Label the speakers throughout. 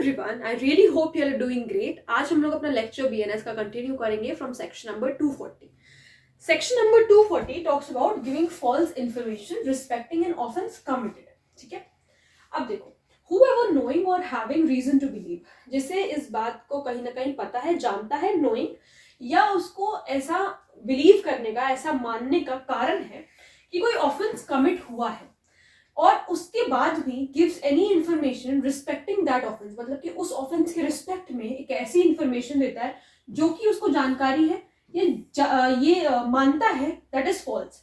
Speaker 1: Everyone, I really hope you are doing great. आज हम लोग अपना लेक्चर बीएनएस का कंटिन्यू करेंगे from section number 240। Section number 240 talks about giving false information respecting an offence committed. ठीक है, अब देखो, whoever knowing or having reason to believe, जिसे इस बात को कहीं ना कहीं पता है, जानता है, knowing या उसको ऐसा बिलीव करने का, ऐसा मानने का कारण है कि कोई ऑफेंस कमिट हुआ है और उसके बाद भी gives any information respecting that offence, मतलब कि उस ऑफेंस के रिस्पेक्ट में एक ऐसी इंफॉर्मेशन देता है जो कि उसको जानकारी है, ये मानता है, that is false,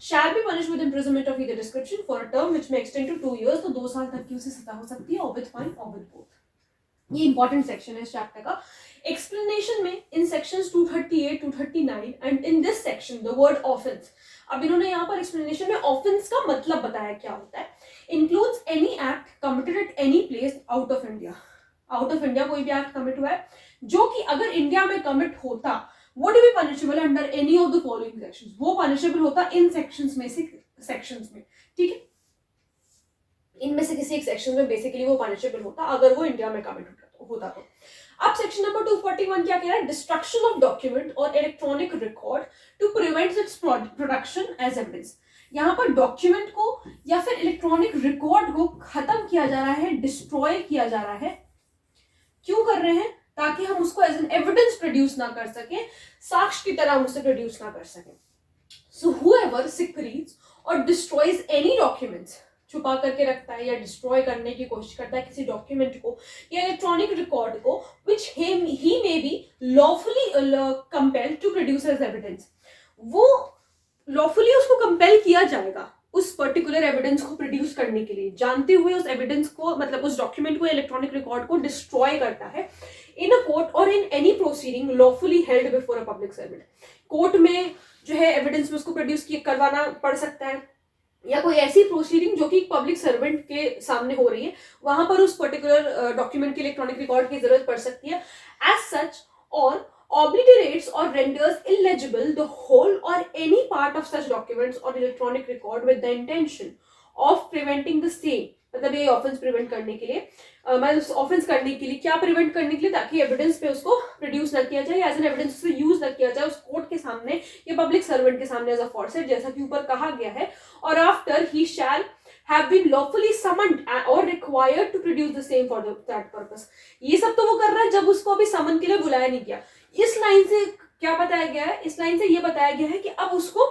Speaker 1: shall be punished with imprisonment of either description for a term which may extend to 2 years, तो 2 साल तक की उसे सजा हो सकती है, और with fine or with both। ये इंपॉर्टेंट सेक्शन है इस चैप्टर का। एक्सप्लेनेशन में in sections 238, 239 and in this section the word offence, अब इन्होंने यहाँ पर एक्सप्लेनेशन में ऑफेंस का मतलब बताया क्या होता है। Includes any act committed at any place out of India. Out of India कोई भी एक्ट कमिट हुआ है जो कि अगर इंडिया में कमिट होता would be punishable under any of the following sections, वो punishable होता इन sections में से sections में, ठीक है, इनमें से किसी एक सेक्शन में बेसिकली वो पनिशेबल होता अगर वो इंडिया में कमिट होता तो। अब सेक्शन नंबर 241 क्या कह रहा है? डिस्ट्रक्शन ऑफ डॉक्यूमेंट और electronic record to prevent its production as evidence. यहाँ पर डॉक्यूमेंट को या फिर इलेक्ट्रॉनिक रिकॉर्ड को खत्म किया जा रहा है, डिस्ट्रॉय किया जा रहा है। क्यों कर रहे हैं? ताकि हम उसको एज एन एविडेंस प्रोड्यूस ना कर सके, साक्ष्य की तरह हम उसे प्रोड्यूस ना कर सके। सो हूएवर सीक्रेट्स और डिस्ट्रॉयज एनी डॉक्यूमेंट्स, छुपा करके रखता है या डिस्ट्रॉय करने की कोशिश करता है किसी डॉक्यूमेंट को या इलेक्ट्रॉनिक रिकॉर्ड को, which he may be lawfully compelled to produce as evidence, वो लॉफुली उसको कंपेल किया जाएगा उस पर्टिकुलर एविडेंस को प्रोड्यूस करने के लिए, जानते हुए उस एविडेंस को, मतलब उस डॉक्यूमेंट को, इलेक्ट्रॉनिक रिकॉर्ड को डिस्ट्रॉय करता है इन अ कोर्ट और in any proceeding lawfully held before a public servant. Court में जो है एविडेंस में उसको प्रोड्यूस करवाना पड़ सकता है, या कोई ऐसी प्रोसीडिंग जो कि पब्लिक सर्वेंट के सामने हो रही है, वहां पर उस पर्टिकुलर डॉक्यूमेंट के इलेक्ट्रॉनिक रिकॉर्ड की जरूरत पड़ सकती है। एज सच और obliterates or renders illegible the whole or any part of such documents or electronic record with the intention of preventing the same, मतलब ये ऑफेंस प्रिवेंट करने के लिए, मतलब ऑफेंस करने के लिए क्या प्रिवेंट करने के लिए, ताकि एविडेंस पे उसको प्रोड्यूस ना किया जाए, एज एन एविडेंस उसे यूज ना किया जाए उस कोर्ट के सामने या पब्लिक सर्वेंट के सामने एज अ फॉर्सेट, जैसा कि ऊपर कहा गया है। और after he shall have been lawfully summoned or required to produce the same for that purpose। ये सब तो वो कर रहा है जब उसको अभी समन के लिए बुलाया नहीं गया। इस लाइन से क्या बताया गया है? इस लाइन से ये बताया गया है कि अब उसको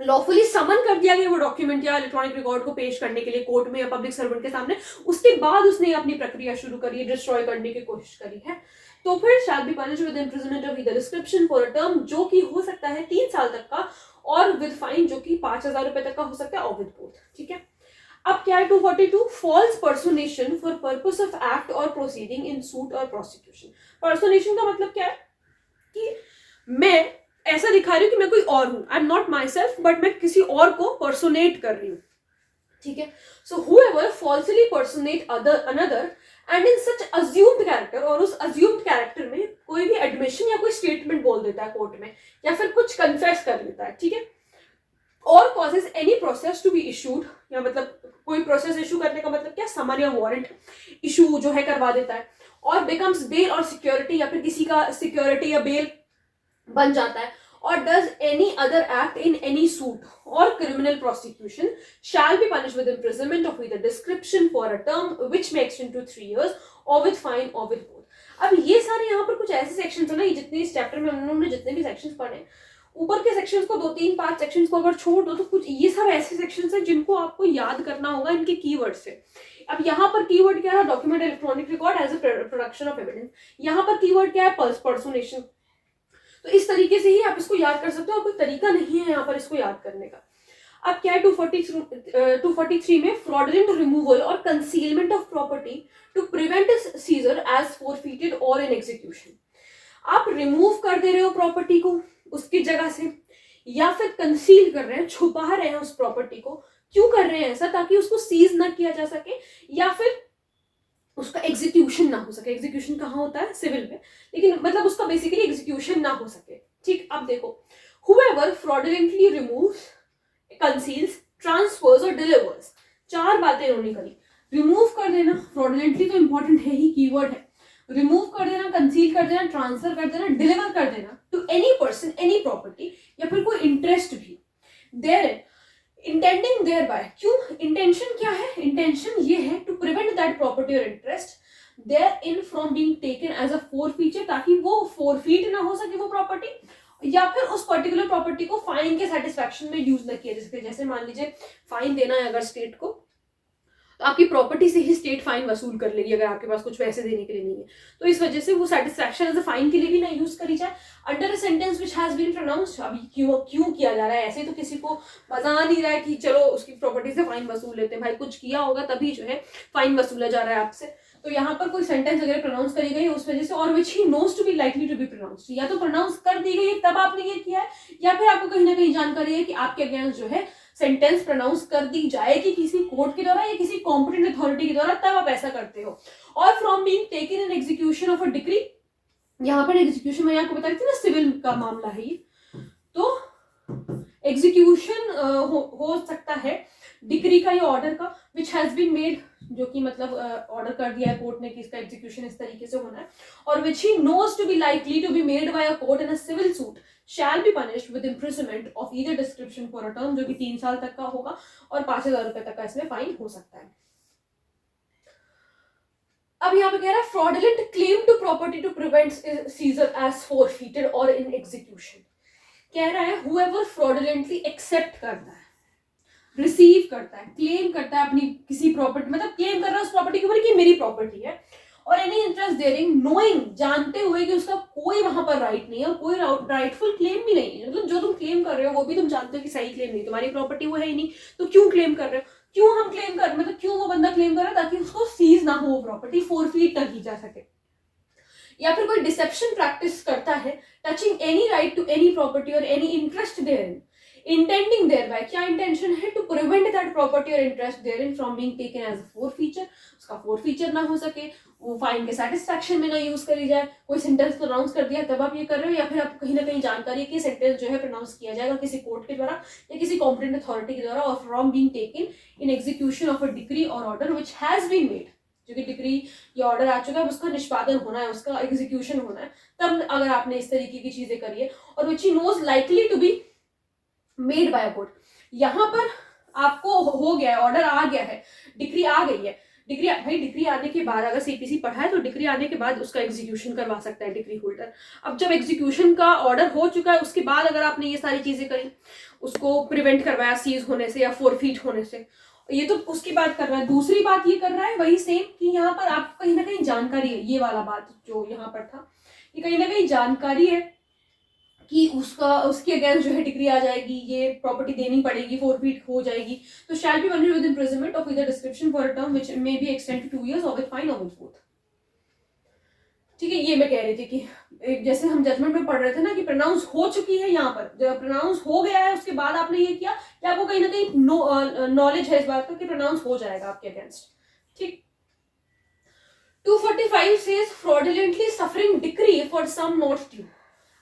Speaker 1: लॉफुली समन कर दिया गया वो डॉक्यूमेंट या इलेक्ट्रॉनिक रिकॉर्ड को पेश करने के लिए कोर्ट में या पब्लिक सर्वेंट के सामने, उसके बाद उसने अपनी प्रक्रिया शुरू करी है, डिस्ट्रॉय करने की कोशिश करी है, तो फिर शैल be punished with imprisonment of either description for a term, जो कि हो सकता है 3 साल तक का, और विद फाइन जो कि 5,000 रुपए तक का हो सकता है, और विद बोथ। ठीक है, अब क्या है 242? False personation for purpose of act और प्रोसीडिंग इन सूट और प्रोसिक्यूशन। पर्सोनेशन का मतलब क्या है कि मैं ऐसा दिखा रही हूं कि मैं कोई और हूं, I am not my self, but मैं किसी और को पर्सोनेट कर रही हूं। ठीक है, so whoever falsely personate another and in such assumed character, और उस अज्यूम्ड कैरेक्टर में कोई भी एडमिशन या कोई स्टेटमेंट बोल देता है कोर्ट में, या फिर कुछ कन्फेस कर लेता है, ठीक है, और causes any process to be issued, या मतलब कोई प्रोसेस इशू करने का मतलब क्या, समन या वारंट इशू जो है करवा देता है, और बिकम्स बेल और सिक्योरिटी, या फिर किसी का सिक्योरिटी या बेल बन जाता है, और does any other act in any suit और criminal prosecution shall be punished with imprisonment of either description for a term which may extend to 3 years और विद फाइन और विद बोथ। अब ये सारे यहाँ पर कुछ ऐसे सेक्शंस है ना, जितने इस चैप्टर में उन्होंने जितने भी सेक्शंस पढ़े, ऊपर के सेक्शंस को 2-3-5 सेक्शंस को अगर छोड़ दो तो कुछ ये सब ऐसे सेक्शंस हैं जिनको आपको याद करना होगा इनके कीवर्ड से। अब यहाँ पर कीवर्ड क्या है? Document electronic record as a production of evidence. यहाँ पर कीवर्ड क्या है? पर्सोनेशन। तो इस तरीके से ही आप इसको याद कर सकते हो, और कोई तरीका नहीं है यहाँ पर इसको याद करने का। अब क्या है 243 में? फ्रॉडुलेंट रिमूवल और concealment of property to prevent seizure as forfeited और इन एग्जीक्यूशन। आप रिमूव कर दे रहे हो प्रॉपर्टी को उसकी जगह से, या फिर कंसील कर रहे हैं, छुपा रहे हैं उस प्रॉपर्टी को। क्यों कर रहे हैं ऐसा? ताकि उसको सीज ना किया जा सके, या फिर उसका एग्जीक्यूशन ना हो सके। एग्जीक्यूशन कहाँ होता है? सिविल में, लेकिन मतलब उसका बेसिकली एग्जीक्यूशन ना हो सके। ठीक, अब देखो, whoever fraudulently removes, conceals, transfers और delivers, 4 बातें उन्होंने करी। रिमूव कर देना, फ्रॉडुलेंटली तो इंपॉर्टेंट है ही, कीवर्ड है, रिमूव कर देना, कंसील कर देना, ट्रांसफर कर देना, डिलीवर कर देना to any person any property, या फिर कोई इंटरेस्ट भी देयर इंटेंडिंग देयर बाय। क्यों इंटेंशन क्या है? इंटेंशन ये है टू प्रिवेंट दैट प्रॉपर्टी और interest therein from being taken as a forfeiture, ताकि वो फोरफीट ना हो सके वो प्रॉपर्टी, या फिर उस पर्टिकुलर प्रॉपर्टी को फाइन के सेटिस्फैक्शन में यूज न किया जा सके। जैसे मान लीजिए फाइन देना है अगर स्टेट को, तो आपकी प्रॉपर्टी से ही स्टेट फाइन वसूल कर लेगी अगर आपके पास कुछ पैसे देने के लिए नहीं है, तो इस वजह से वो सेटिस्फैक्शन एज अ फाइन के लिए भी ना यूज करी जाए। Under a sentence which has been pronounced, अभी क्यों किया जा रहा है ऐसे, तो किसी को मजा आ नहीं रहा है कि चलो उसकी प्रॉपर्टी से फाइन वसूल लेते हैं, भाई कुछ किया होगा तभी जो है फाइन वसूला जा रहा है आपसे। तो यहाँ पर कोई सेंटेंस अगर प्रोनाउंस करी गई उस वजह से, और which he knows to be likely to be pronounced, या तो प्रोनाउंस कर दी गई है तब आपने ये किया है, या फिर आपको कहीं ना कहीं जानकारी है कि आपके अगेंस्ट जो है सेंटेंस प्रोनाउंस कर दी जाएगी किसी कोर्ट के द्वारा या किसी कॉम्पिटेंट अथॉरिटी के द्वारा, तब आप ऐसा करते हो। और from being taken in execution of a decree, यहाँ पर एग्जीक्यूशन में आपको बता रही थी ना सिविल का मामला है ये, तो एग्जीक्यूशन हो सकता है डिक्री का या ऑर्डर का, विच हैज बीन मेड, जो कि मतलब ऑर्डर कर दिया है कोर्ट ने कि इसका एग्जीक्यूशन इस तरीके से होना है, और which he knows to be likely to be made by a court in a civil suit shall be punished with imprisonment of either description for a term, जो कि 3 साल तक का होगा और 5,000 रुपए तक का इसमें फाइन हो सकता है। अब यहाँ पे कह रहा है fraudulent claim to property to prevent seizure as forfeited और इन एग्जीक्यूशन। कह रहा है whoever fraudulently एक्सेप्ट करता है, रिसीव करता है, क्लेम करता है अपनी किसी प्रॉपर्टी, मतलब क्लेम कर रहा है उस प्रॉपर्टी के ऊपर कि मेरी प्रॉपर्टी है, और एनी इंटरेस्ट देयरिंग नोइंग, जानते हुए कि उसका कोई वहां पर राइट नहीं है, कोई राइटफुल क्लेम भी नहीं है, मतलब जो तुम क्लेम कर रहे हो वो भी तुम जानते हो कि सही क्लेम नहीं, तुम्हारी प्रॉपर्टी वो है ही नहीं, तो क्यों क्लेम कर रहे हो? क्यों हम क्लेम कर, मतलब क्यों वो बंदा क्लेम कर रहा है? ताकि उसको सीज ना हो वो प्रॉपर्टी, फोरफीट ना की जा सके। या फिर कोई डिसेप्शन प्रैक्टिस करता है touching any right to any property और any interest therein, intending thereby, क्या इंटेंशन है? टू प्रिवेंट दैट प्रॉपर्टी और interest therein from being taken as a forfeiture, उसका फोरफीचर ना हो सके, वो फाइन के सेटिस्फैक्शन में ना यूज करी जाए। कोई सेंटेंस प्रोनाउंस कर दिया तब आप ये कर रहे हो, या फिर आपको कहीं ना कहीं जानकारी है कि सेंटेंस जो है प्रोनाउंस किया जाएगा किसी कोर्ट के द्वारा या किसी कॉम्पिटेंट अथॉरिटी के द्वारा, और from being taken in execution of a decree और order which has been made, जो कि डिक्री या ऑर्डर आ चुका है उसका निष्पादन होना है, उसका एग्जीक्यूशन होना है, तब अगर आपने इस तरीके की चीजें करी है, और which he knows likely to be made by a court. यहाँ पर आपको हो गया है, ऑर्डर आ गया है, डिक्री आ गई है, डिक्री भाई डिक्री आने के बाद अगर सीपीसी पढ़ा है तो डिक्री आने के बाद उसका एग्जीक्यूशन करवा सकता है डिक्री होल्डर। अब जब एग्जीक्यूशन का ऑर्डर हो चुका है उसके बाद अगर आपने ये सारी चीजें करी, उसको प्रिवेंट करवाया सीज होने से या फोरफीट होने से, ये तो उसकी बात कर रहा है। दूसरी बात ये कर रहा है वही सेम कि यहाँ पर आपको कहीं ना कहीं जानकारी है, ये वाला बात जो यहाँ पर था, ये कहीं ना कहीं जानकारी है कि उसके अगेंस्ट जो है डिक्री आ जाएगी, ये प्रॉपर्टी देनी पड़ेगी, फोरफीट हो जाएगी, तो shall be punished with imprisonment of either description for a term which may be extend to 2 years और विद फाइन और विद बोथ। ठीक है, ये मैं कह रही थी कि जैसे हम जजमेंट में पढ़ रहे थे ना कि प्रोनाउंस हो चुकी है, यहाँ पर जब प्रोनाउंस हो गया है उसके बाद आपने ये किया, कि आपको कहीं ना कहीं नॉलेज है इस बात का कि प्रोनाउंस हो जाएगा आपके अगेंस्ट। ठीक, 245 says fraudulently suffering decree for sum not due।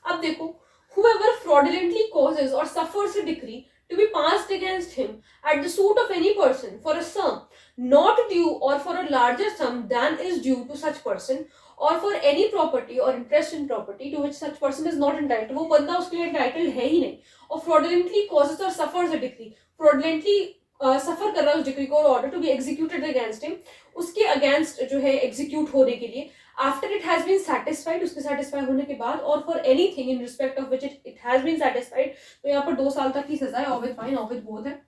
Speaker 1: अब देखो, whoever fraudulently causes or suffers a decree to be passed against him at the suit of any person for a sum not due or for a larger sum than is due to such person or for any property or interest in property to which such person is not entitled, वो बंदा उसके लिए entitled है ही नहीं, और fraudulently causes or suffers a decree, fraudulently सफर कर रहा है उस डिक्री को, order to be executed against him, उसके अगेंस्ट जो है एग्जीक्यूट होने के लिए, after it has been satisfied, उसके सेटिस्फाई होने के बाद, और for anything in respect of which it has been satisfied, तो यहाँ पर 2 साल तक की सजा है, और विद फाइन और विद बोथ है।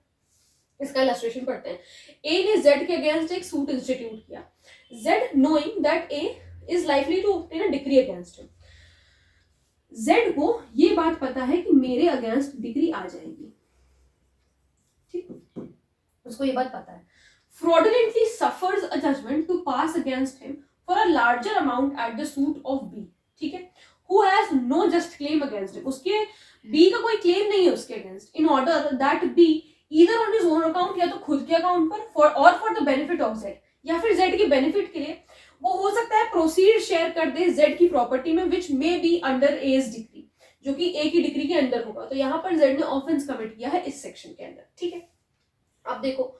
Speaker 1: इसका इलस्ट्रेशन पढ़ते हैं। ए ने जेड के अगेंस्ट एक सूट इंस्टीट्यूट किया, Z knowing that A is likely to obtain a decree against him, Z को ये बात पता है कि मेरे अगेंस्ट डिक्री आ जाएगी, ठीक, उसको ये बात पता है। fraudulently suffers a judgment to pass against him for a larger amount at the suit of B, ठीक है, who has no just claim against him, उसके B का कोई क्लेम नहीं है उसके against, in order that B either on his own account या तो खुद के अकाउंट पर for the benefit of Z, या फिर Z के बेनिफिट के लिए वो हो सकता है प्रोसीड शेयर कर दे Z की प्रॉपर्टी में which may be under A's decree, जो कि A की डिक्री के अंदर होगा। तो यहाँ पर Z ने ऑफेंस कमिट किया है इस सेक्शन के अंदर, ठीक है। अब देखो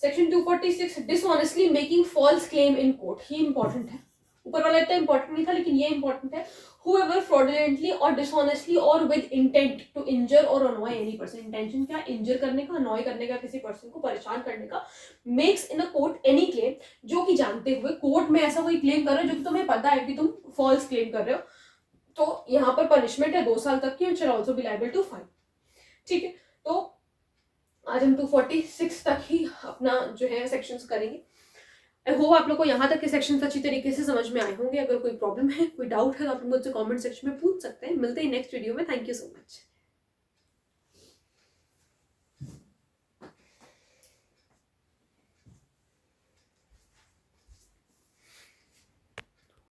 Speaker 1: section 246 dishonestly making false claim in court, ये इंपॉर्टेंट है, ऊपर वाला इतना इंपॉर्टेंट नहीं था लेकिन ये इंपॉर्टेंट है। whoever fraudulently or dishonestly or with intent to injure or annoy any person, intention क्या, इंजर करने का, अनॉय करने का, किसी पर्सन को परेशान करने का, makes in a court any claim, जो कि जानते हुए कोर्ट में ऐसा कोई क्लेम कर रहे हो जो कि तुम्हें पता है कि तुम फॉल्स क्लेम कर रहे हो, तो यहाँ पर पनिशमेंट है 2 साल तक की, and shall also be liable to fine. ठीक है, तो आज हम 246 तक ही अपना जो है सेक्शंस करेंगे। आई होप आप लोग को यहाँ तक के सेक्शन अच्छी तरीके से समझ में आए होंगे। अगर कोई प्रॉब्लम है, कोई डाउट है तो आप लोग मुझसे कमेंट सेक्शन में पूछ सकते हैं। मिलते हैं नेक्स्ट वीडियो में। Thank you so much.